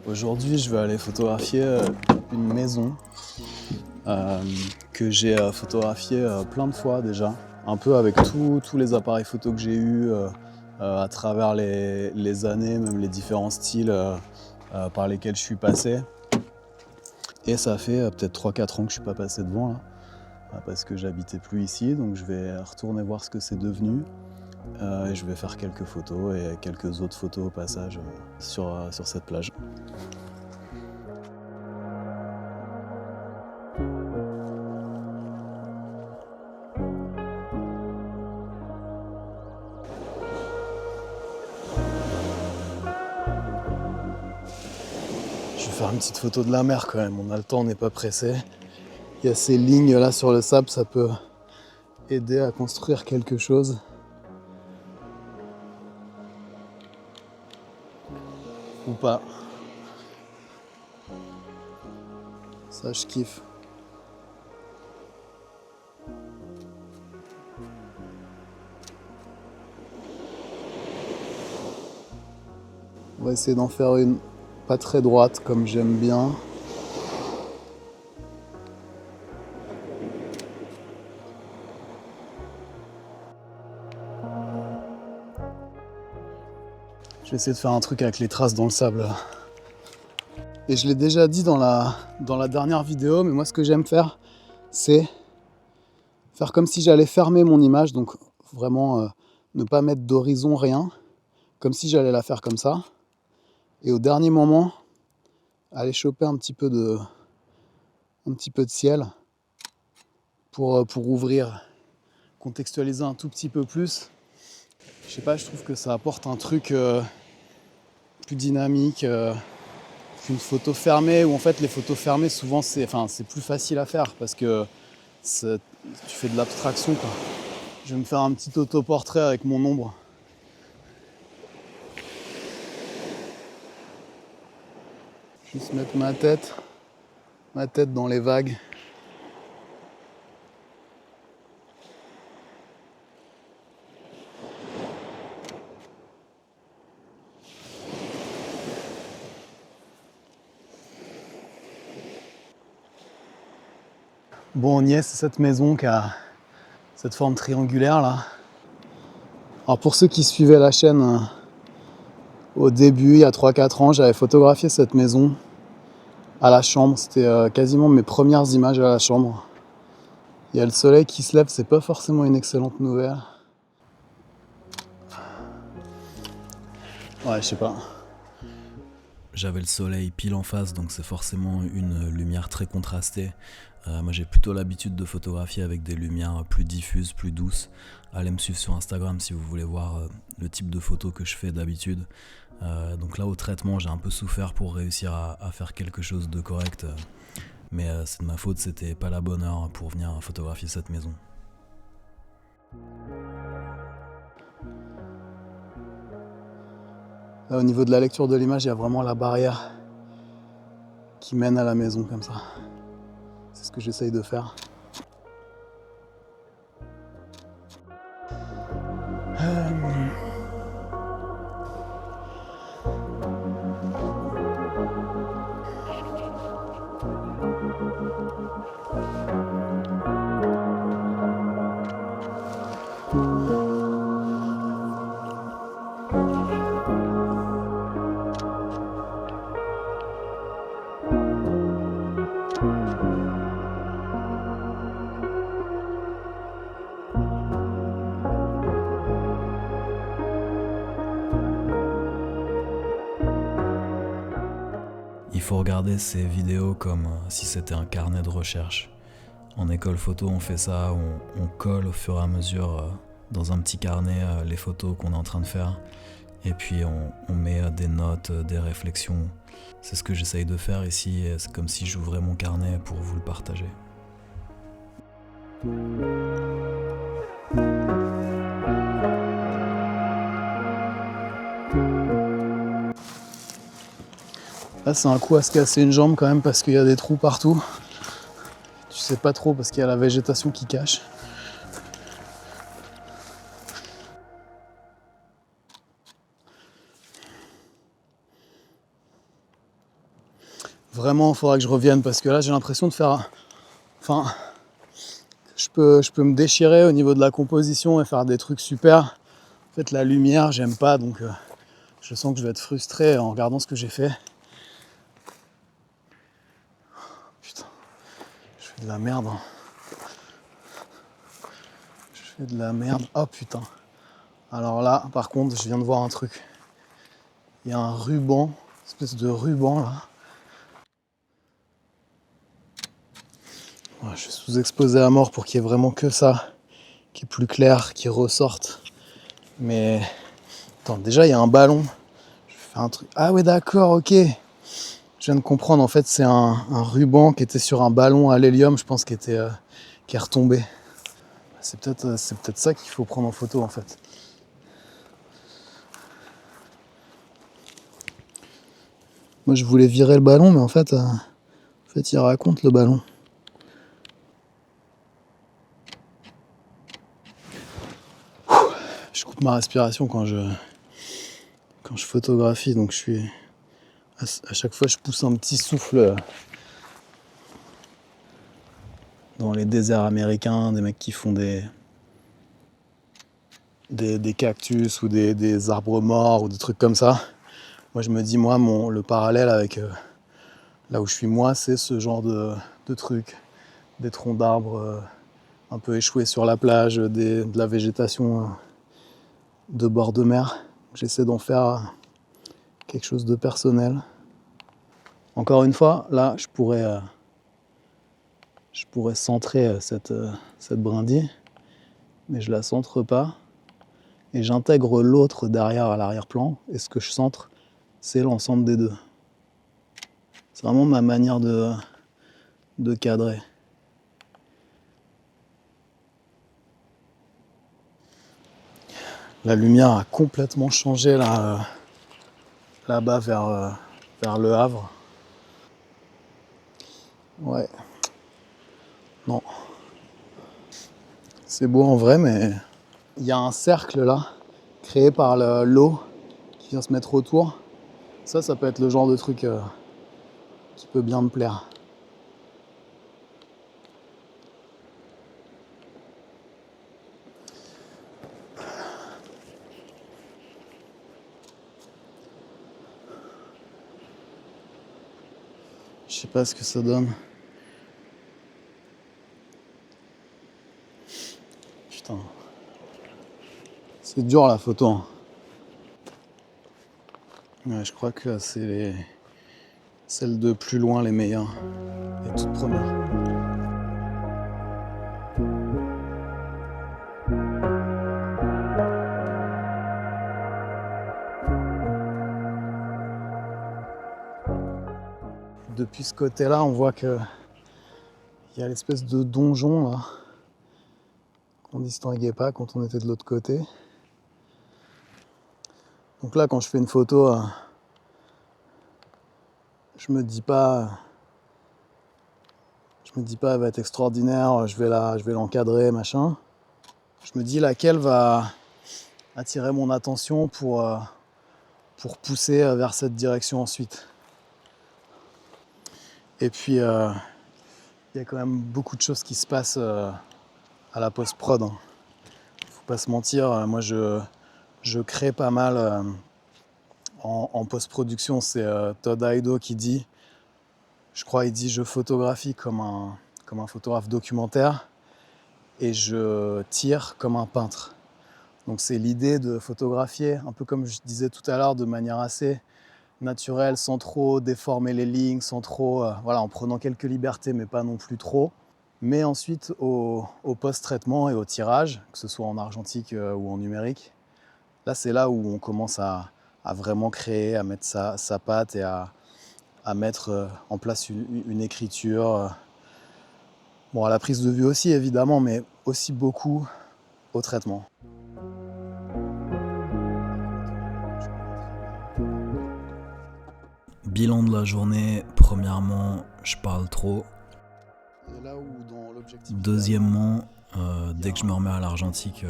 Aujourd'hui, je vais aller photographier une maison que j'ai photographiée plein de fois déjà, un peu avec tous les appareils photo que j'ai eus à travers les années, même les différents styles par lesquels je suis passé. Et ça fait peut-être 3-4 ans que je suis pas passé devant là, parce que j'habitais plus ici, donc je vais retourner voir ce que c'est devenu. Et je vais faire quelques photos et quelques autres photos au passage sur cette plage. Je vais faire une petite photo de la mer quand même, on a le temps, on n'est pas pressé. Il y a ces lignes là sur le sable, ça peut aider à construire quelque chose. Ou pas. Ça, je kiffe. On va essayer d'en faire une pas très droite comme j'aime bien. Je vais essayer de faire un truc avec les traces dans le sable. Et je l'ai déjà dit dans la dernière vidéo, mais moi ce que j'aime faire, c'est faire comme si j'allais fermer mon image, donc vraiment ne pas mettre d'horizon, rien, comme si j'allais la faire comme ça. Et au dernier moment, aller choper un petit peu de ciel pour ouvrir, contextualiser un tout petit peu plus. Je sais pas, je trouve que ça apporte un truc plus dynamique qu'une photo fermée, où en fait les photos fermées souvent c'est plus facile à faire parce que tu fais de l'abstraction quoi. Je vais me faire un petit autoportrait avec mon ombre. Juste mettre ma tête dans les vagues. Bon, on y est, c'est cette maison qui a cette forme triangulaire là. Alors pour ceux qui suivaient la chaîne au début, il y a 3-4 ans, j'avais photographié cette maison à la chambre. C'était quasiment mes premières images à la chambre. Il y a le soleil qui se lève, c'est pas forcément une excellente nouvelle. Ouais, je sais pas. J'avais le soleil pile en face, donc c'est forcément une lumière très contrastée. Moi j'ai plutôt l'habitude de photographier avec des lumières plus diffuses, plus douces. Allez me suivre sur Instagram si vous voulez voir le type de photos que je fais d'habitude. Donc là au traitement j'ai un peu souffert pour réussir à faire quelque chose de correct. Mais c'est de ma faute, c'était pas la bonne heure pour venir photographier cette maison. Là, au niveau de la lecture de l'image, il y a vraiment la barrière qui mène à la maison comme ça. C'est ce que j'essaye de faire. Il faut regarder ces vidéos comme si c'était un carnet de recherche. En école photo, on fait ça, on colle au fur et à mesure dans un petit carnet les photos qu'on est en train de faire. Et puis on met des notes, des réflexions. C'est ce que j'essaye de faire ici, et c'est comme si j'ouvrais mon carnet pour vous le partager. Là c'est un coup à se casser une jambe quand même parce qu'il y a des trous partout. Tu sais pas trop parce qu'il y a la végétation qui cache. Vraiment, il faudra que je revienne parce que là, j'ai l'impression de faire... Enfin, je peux me déchirer au niveau de la composition et faire des trucs super. En fait, la lumière, j'aime pas, donc je sens que je vais être frustré en regardant ce que j'ai fait. Putain, je fais de la merde. Hein. Je fais de la merde. Oh putain. Alors là, par contre, je viens de voir un truc. Il y a un ruban, une espèce de ruban là. Ouais, je suis sous-exposé à mort pour qu'il y ait vraiment que ça, qui est plus clair, qui ressorte. Mais attends, déjà il y a un ballon. Je vais faire un truc. Ah ouais d'accord, ok. Je viens de comprendre, en fait c'est un ruban qui était sur un ballon à l'hélium, je pense, qui est retombé. C'est peut-être ça qu'il faut prendre en photo en fait. Moi je voulais virer le ballon, mais en fait il raconte le ballon. Je coupe ma respiration quand je photographie, donc je suis à chaque fois je pousse un petit souffle dans les déserts américains, des mecs qui font des cactus ou des arbres morts ou des trucs comme ça. Moi je me dis, le parallèle avec là où je suis moi, c'est ce genre de trucs, des troncs d'arbres un peu échoués sur la plage, de la végétation de bord de mer. J'essaie d'en faire quelque chose de personnel. Encore une fois, là je pourrais centrer cette brindille, mais je la centre pas. Et j'intègre l'autre derrière à l'arrière-plan, et ce que je centre, c'est l'ensemble des deux. C'est vraiment ma manière de cadrer. La lumière a complètement changé là-bas vers Le Havre. Ouais. Non. C'est beau en vrai, mais il y a un cercle là, créé par l'eau qui vient se mettre autour. Ça peut être le genre de truc qui peut bien me plaire. Je sais pas ce que ça donne. Putain. C'est dur la photo. Hein. Ouais, je crois que c'est celles de plus loin les meilleures. Les toutes premières. Depuis ce côté-là, on voit que il y a l'espèce de donjon là qu'on distinguait pas quand on était de l'autre côté. Donc là, quand je fais une photo, je me dis pas elle va être extraordinaire, je vais l'encadrer, machin. Je me dis laquelle va attirer mon attention pour pousser vers cette direction ensuite. Et puis, il y a quand même beaucoup de choses qui se passent à la post-prod. Hein. Faut pas se mentir, moi je crée pas mal en post-production. C'est Todd Ido qui dit, il dit je photographie comme un photographe documentaire et je tire comme un peintre. Donc c'est l'idée de photographier, un peu comme je disais tout à l'heure, de manière assez naturelle, sans trop déformer les lignes, sans trop, en prenant quelques libertés, mais pas non plus trop. Mais ensuite, au post-traitement et au tirage, que ce soit en argentique ou en numérique, là c'est là où on commence à vraiment créer, à mettre sa patte et à mettre en place une écriture. Bon, à la prise de vue aussi évidemment, mais aussi beaucoup au traitement. Bilan de la journée, premièrement, je parle trop. Deuxièmement, dès que je me remets à l'argentique,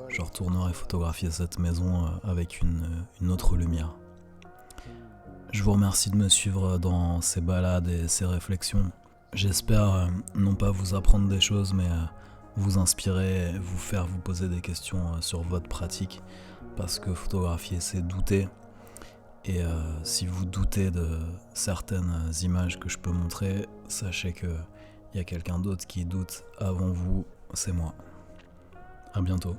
je retournerai photographier cette maison avec une autre lumière. Je vous remercie de me suivre dans ces balades et ces réflexions. J'espère non pas vous apprendre des choses, mais vous inspirer, vous faire vous poser des questions sur votre pratique. Parce que photographier, c'est douter. Et si vous doutez de certaines images que je peux montrer, sachez qu'il y a quelqu'un d'autre qui doute avant vous, c'est moi. À bientôt.